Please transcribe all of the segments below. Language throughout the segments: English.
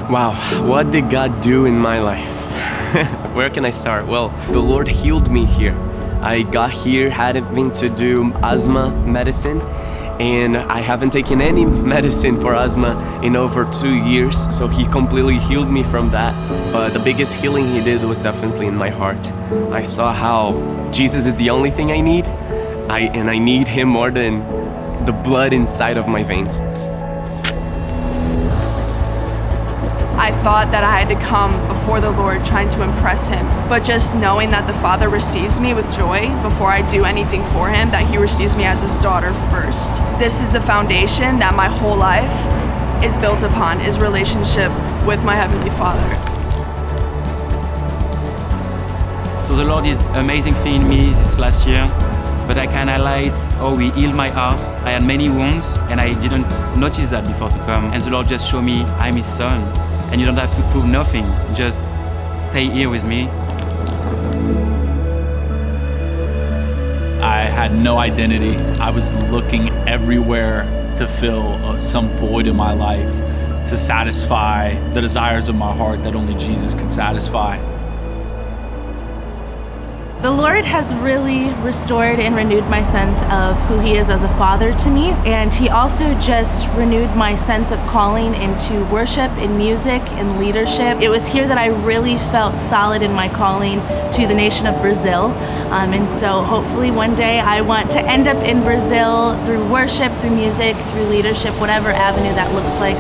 Wow, what did God do in my life? Where can I start? Well, the Lord healed me here. I got here, hadn't been to do asthma medicine, and I haven't taken any medicine for asthma in over 2 years, so He completely healed me from that. But the biggest healing He did was definitely in my heart. I saw how Jesus is the only thing I need, and I need Him more than the blood inside of my veins. I thought that I had to come before the Lord trying to impress Him, but just knowing that the Father receives me with joy before I do anything for Him, that He receives me as His daughter first. This is the foundation that my whole life is built upon, is relationship with my Heavenly Father. So the Lord did amazing thing in me this last year, but I can highlight how He healed my heart. I had many wounds and I didn't notice that before to come, and the Lord just showed me I'm His son. And you don't have to prove nothing, just stay here with me. I had no identity. I was looking everywhere to fill some void in my life, to satisfy the desires of my heart that only Jesus could satisfy. The Lord has really restored and renewed my sense of who He is as a father to me, and He also just renewed my sense of calling into worship, in music, in leadership. It was here that I really felt solid in my calling to the nation of Brazil, and so hopefully one day I want to end up in Brazil through worship, through music, through leadership, whatever avenue that looks like.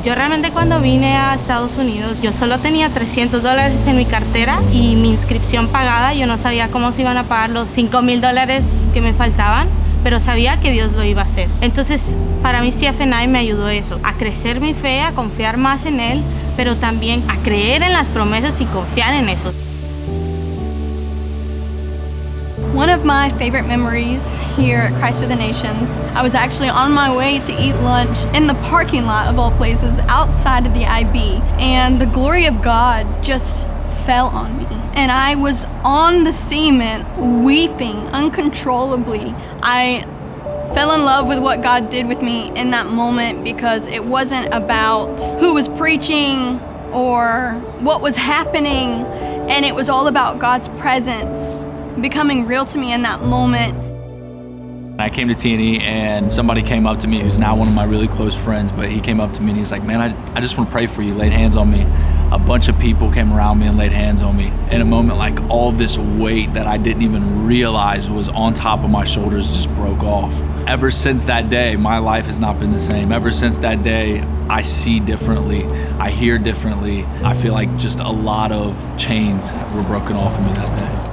Yo realmente cuando vine a Estados Unidos, yo solo tenía $300 en mi cartera y mi inscripción pagada. Yo no sabía cómo se iban a pagar los $5,000 que me faltaban, pero sabía que Dios lo iba a hacer. Entonces, para mí CFNI me ayudó eso, a crecer mi fe, a confiar más en Él, pero también a creer en las promesas y confiar en eso. One of my favorite memories here at Christ for the Nations, I was actually on my way to eat lunch in the parking lot of all places outside of the IB, and the glory of God just fell on me. And I was on the cement weeping uncontrollably. I fell in love with what God did with me in that moment, because it wasn't about who was preaching or what was happening, and it was all about God's presence becoming real to me in that moment. I came to T&E and somebody came up to me who's now one of my really close friends, but he came up to me and he's like, man, I just want to pray for you, laid hands on me. A bunch of people came around me and laid hands on me. In a moment, like all this weight that I didn't even realize was on top of my shoulders just broke off. Ever since that day, my life has not been the same. Ever since that day, I see differently, I hear differently. I feel like just a lot of chains were broken off of me that day.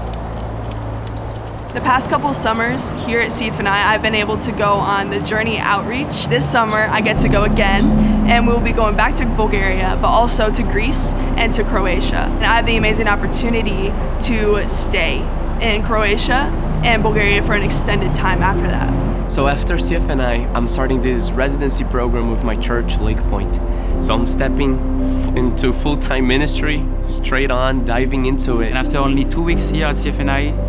The past couple summers here at CFNI, I've been able to go on the Journey Outreach. This summer, I get to go again, and we'll be going back to Bulgaria, but also to Greece and to Croatia. And I have the amazing opportunity to stay in Croatia and Bulgaria for an extended time after that. So after CFNI, I'm starting this residency program with my church, Lake Point. So I'm stepping into full-time ministry, straight on, diving into it. And after only 2 weeks here at CFNI,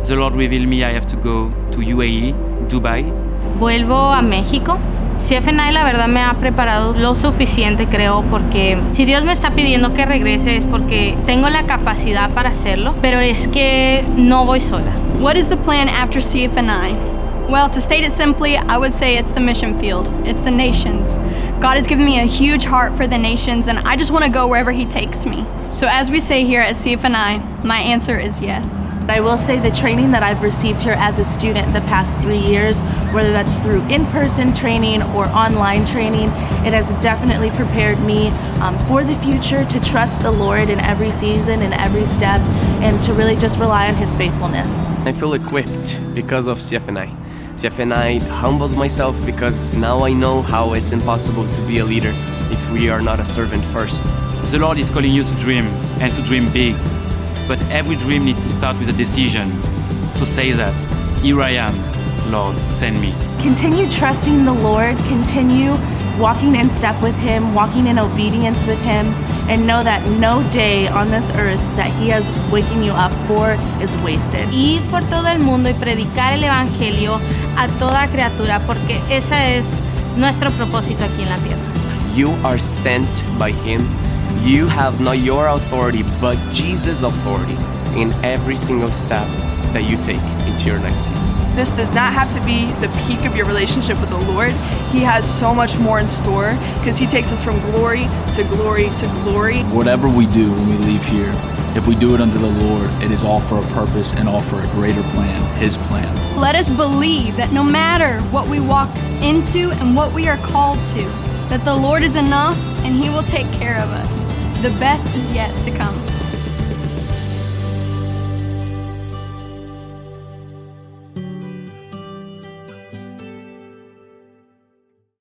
the Lord revealed me I have to go to UAE, Dubai. Vuelvo a México. CFNI la verdad me ha preparado lo suficiente, creo, porque si Dios me está pidiendo que regrese es porque tengo la capacidad para hacerlo, pero es que no voy sola. What is the plan after CFNI? Well, to state it simply, I would say it's the mission field. It's the nations. God has given me a huge heart for the nations, and I just want to go wherever He takes me. So as we say here at CFNI, my answer is yes. I will say the training that I've received here as a student the past 3 years, whether that's through in-person training or online training, it has definitely prepared me for the future, to trust the Lord in every season, in every step, and to really just rely on His faithfulness. I feel equipped because of CFNI. CFNI humbled myself because now I know how it's impossible to be a leader if we are not a servant first. The Lord is calling you to dream, and to dream big. But every dream needs to start with a decision. So say that, here I am, Lord, send me. Continue trusting the Lord, continue walking in step with Him, walking in obedience with Him, and know that no day on this earth that He has waking you up for is wasted. Ir por todo el mundo y predicar el evangelio a toda criatura, porque esa es nuestro propósito aquí en la tierra. You are sent by Him. You have not your authority, but Jesus' authority in every single step that you take into your next season. This does not have to be the peak of your relationship with the Lord. He has so much more in store because He takes us from glory to glory to glory. Whatever we do when we leave here, if we do it unto the Lord, it is all for a purpose and all for a greater plan, His plan. Let us believe that no matter what we walk into and what we are called to, that the Lord is enough and He will take care of us. The best is yet to come.